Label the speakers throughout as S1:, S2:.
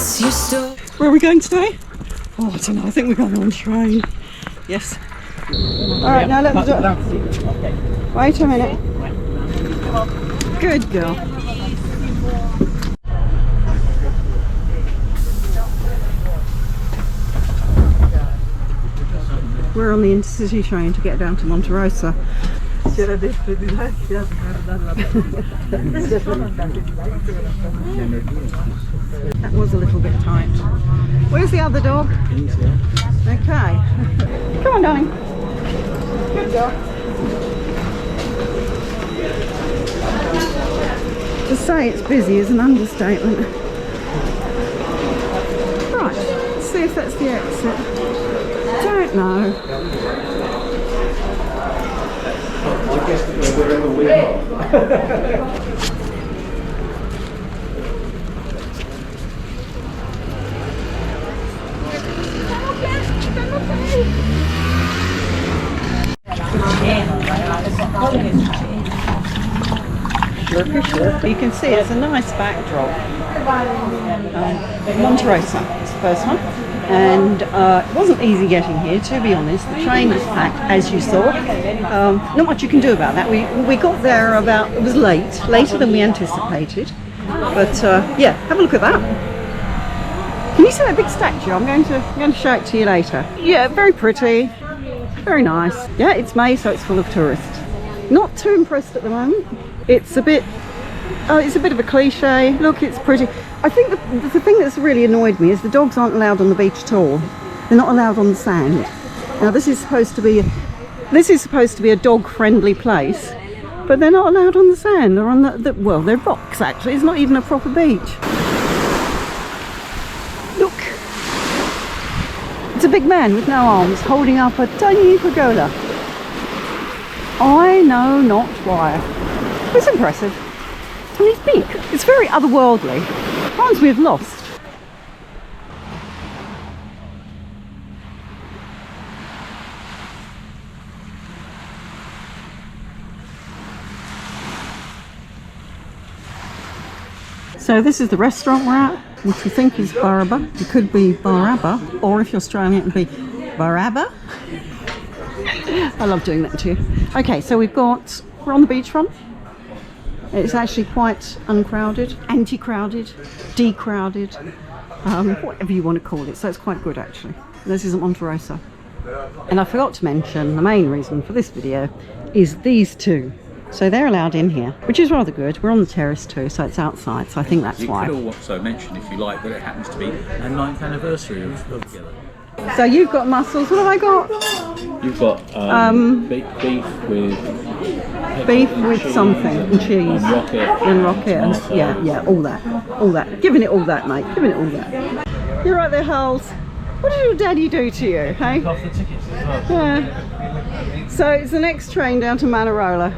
S1: Where are we going today? Oh, I don't know. I think we're going on train. Yes. Alright, now let's do it. Wait a minute. Good girl. We're on the intercity train to get down to Monte Rosa. That was a little bit tight. Where's the other dog? Okay. Come on, darling. Good girl. To say it's busy is an understatement. Right, let's see if that's the exit. Don't know.
S2: I guess wherever we are.
S1: You can see it's a nice backdrop. Monte Rosa is the first one. And it wasn't easy getting here, to be honest. The train was packed, as you saw. Not much you can do about that. We got there it was later than we anticipated. But yeah, have a look at that. Can you see that big statue? I'm going to show it to you later. Yeah, very pretty, very nice. Yeah, it's May, so it's full of tourists. Not too impressed at the moment. It's a bit of a cliche. Look, it's pretty. I think the thing that's really annoyed me is the dogs aren't allowed on the beach at all. They're not allowed on the sand. Now this is supposed to be a dog-friendly place, but they're not allowed on the sand. They're on well, they're rocks actually. It's not even a proper beach. Look, it's a big man with no arms holding up a tiny pergola. I know not why. It's impressive. And it's big. It's very otherworldly. Reminds me of Lost. So this is the restaurant we're at, which we think is Baraba. It could be Baraba, or if you're Australian it would be Baraba. I love doing that too. Okay, so we're on the beachfront. It's actually quite uncrowded, anti-crowded, decrowded, whatever you want to call it. So it's quite good actually. This isn't Monte Rosa. And I forgot to mention the main reason for this video is these two. So they're allowed in here, which is rather good. We're on the terrace too, so it's outside. So I think that's why.
S3: You could also mention, if you like, that it happens to be a 9th anniversary of together.
S1: So you've got mussels. What have I got?
S3: You've got beef with something and cheese
S1: and rocket and yeah, all that. Giving it all that, mate. Giving it all that. You're right there, Hulls. What did your daddy do to you, hey?
S3: Off the tickets as well.
S1: Yeah. So it's the next train down to Manarola.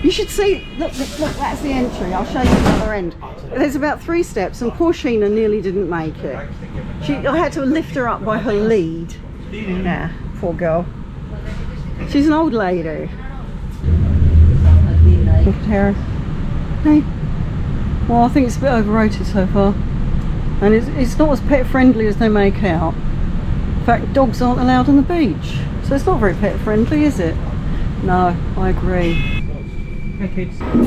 S1: You should see, look, that's the entry. I'll show you the other end. There's about 3 steps and poor Sheena nearly didn't make it. I had to lift her up by her lead. Yeah, poor girl. She's an old lady. Look at her. Hey. Well, I think it's a bit overrated so far. And it's not as pet friendly as they make out. In fact, dogs aren't allowed on the beach. So it's not very pet friendly, is it? No, I agree.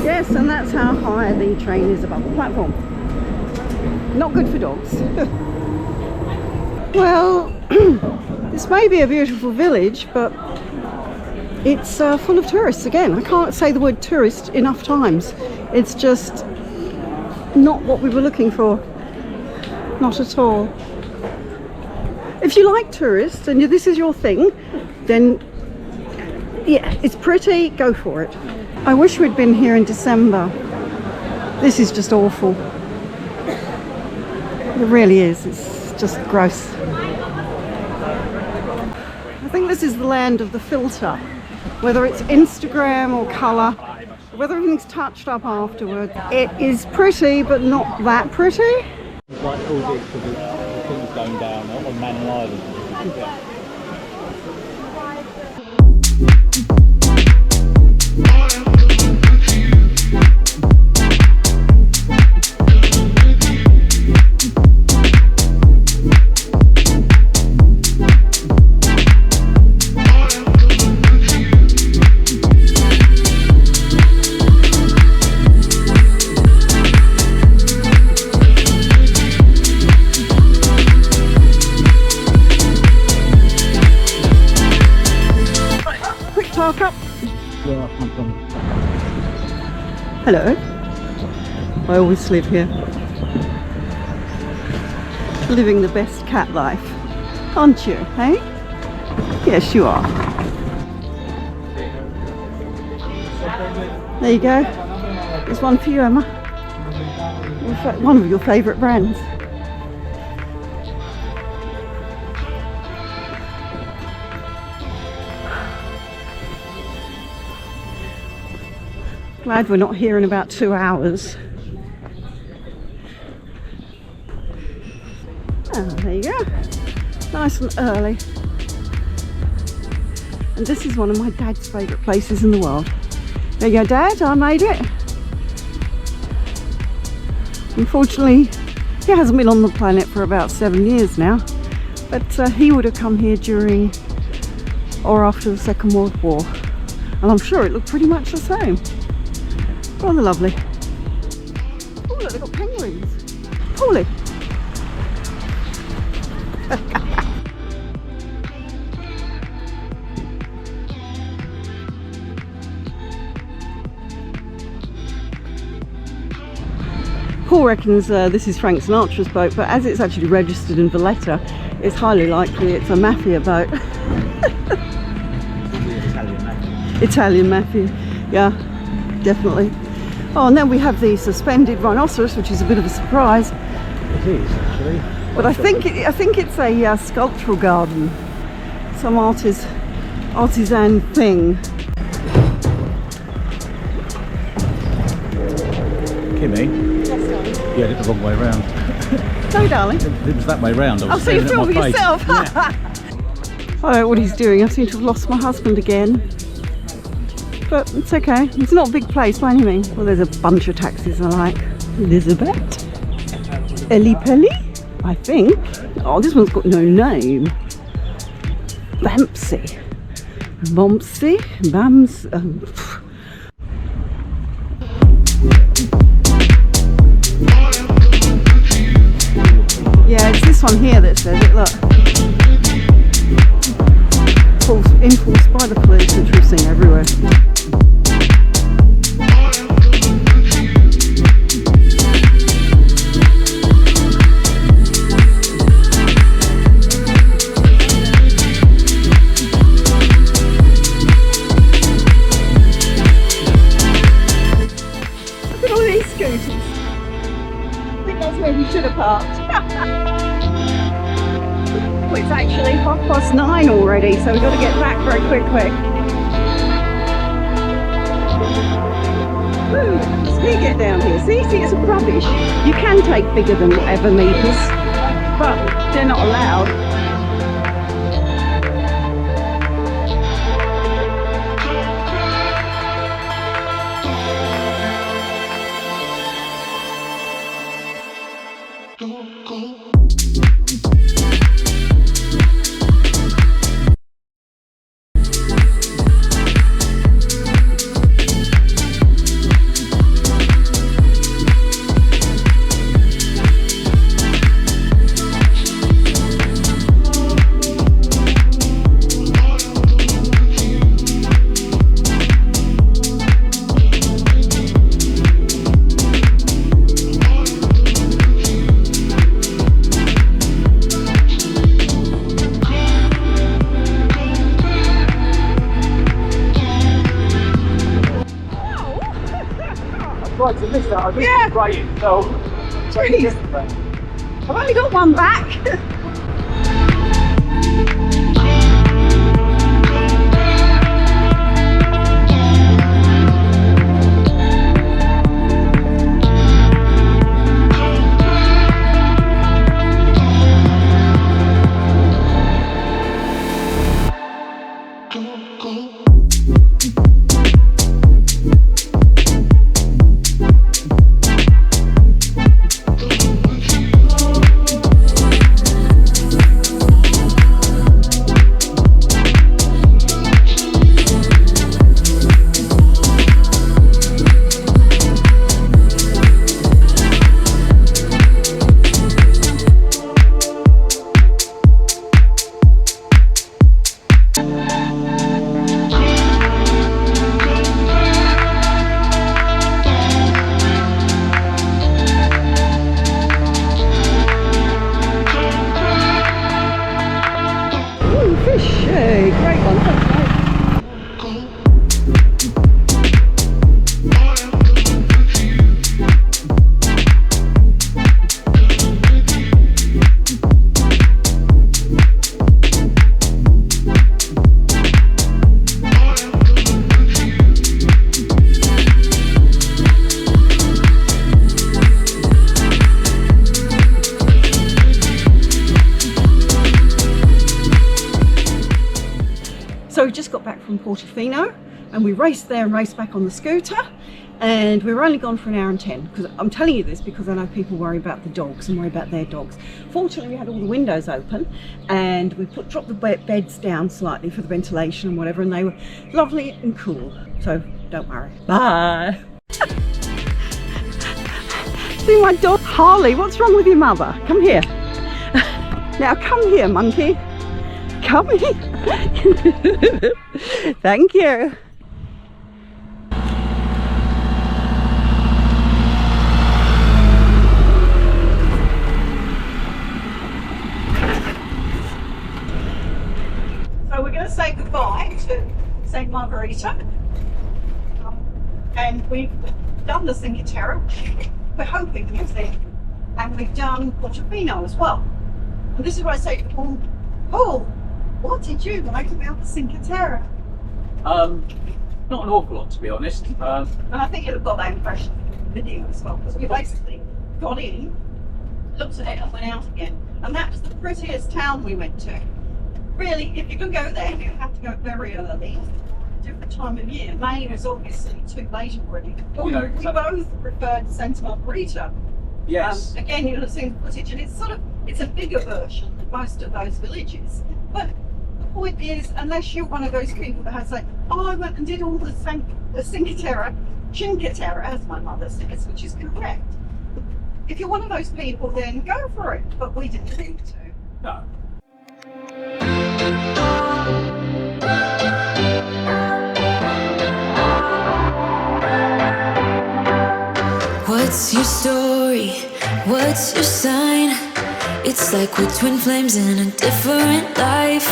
S1: Yes, and that's how high the train is above the platform. Not good for dogs. Well, this may be a beautiful village, but it's full of tourists again. I can't say the word tourist enough times. It's just not what we were looking for. Not at all. If you like tourists and this is your thing, then yeah, it's pretty, go for it. I wish we'd been here in December. This is just awful. It really is. It's just gross. I think this is the land of the filter. Whether it's Instagram or colour, whether everything's touched up afterward. It is pretty, but not that pretty.
S3: Like all this, because the thing's going down on Manor Island.
S1: park up?
S3: Where I come from.
S1: Hello. I always live here. Living the best cat life. Aren't you, hey? Yes, you are. There you go. There's one for you, Emma. One of your favourite brands. Glad we're not here in about 2 hours. Oh, there you go. Nice and early. And this is one of my dad's favourite places in the world. There you go, Dad, I made it. Unfortunately, he hasn't been on the planet for about 7 years now, but he would have come here during or after the Second World War, and I'm sure it looked pretty much the same. Rather lovely. Oh look, they've got penguins. Paulie. Paul reckons this is Frank Sinatra's boat, but as it's actually registered in Valletta, it's highly likely it's a mafia boat. Italian mafia, yeah, definitely. Oh, and then we have the suspended rhinoceros, which is a bit of a surprise.
S3: It is actually.
S1: But I think it's a sculptural garden, some artisan thing.
S3: Kimmy,
S1: Yes, darling.
S3: you had it the wrong way round.
S1: No, darling.
S3: It was that way round. I was
S1: So you
S3: staring at
S1: filming
S3: my face.
S1: yourself?
S3: Yeah.
S1: I don't know what he's doing. I seem to have lost my husband again. But it's okay. It's not a big place by any means. Well, there's a bunch of taxis I like. Elizabeth. Ellie Pelly, I think. Oh, this one's got no name. Bampsy. Bompsy. Bams. Yeah, it's this one here that says it, look. Enforced by the police, which we've seen everywhere. Look at all these scooters. I think that's where we should have parked. Well, it's actually 9:30 already, so we've got to get back very quick. Ooh, speed get down here. See, it's rubbish. You can take bigger than whatever meters, but they're not allowed.
S3: Right, so missed that. I missed
S1: Yeah.
S3: the break, so
S1: Jeez. I've only got one back. Hey, great one. Thanks, mate. So we just got back from Portofino and we raced there and raced back on the scooter, and we were only gone for an hour and 10, because I'm telling you this because I know people worry about the dogs and worry about their dogs. Fortunately, we had all the windows open and we dropped the beds down slightly for the ventilation and whatever, and they were lovely and cool, so don't worry. Bye. See my dog Harley, what's wrong with your mother? Come here. Now come here, monkey. Come here. Thank you. So we're going to say goodbye to St. Margherita. And we've done the Cinque Terre, we're hoping is it. And we've done Portofino as well. And this is what I say to Paul. Paul, what did you like about the Cinque Terre?
S3: Not an awful lot, to be honest.
S1: And I think you'd have got that impression from the video as well, because we basically got in, looked at it and went out again. And that was the prettiest town we went to. Really, if you can go there, you have to go very early. Different time of year. May was obviously too late already. But
S3: You know,
S1: we both preferred Santa Margherita.
S3: Yes.
S1: Again, you'll have seen the footage, and it's a bigger version than most of those villages. But the point is, unless you're one of those people that has like, oh, I went and did all the Cinque Terre, as my mother says, which is correct. If you're one of those people, then go for it. But we didn't think to.
S3: No.
S4: What's your story? What's your sign? It's like we're twin flames in a different life.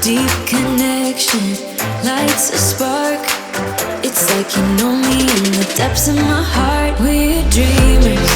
S4: Deep connection lights a spark. It's like you know me in the depths of my heart. We're dreamers,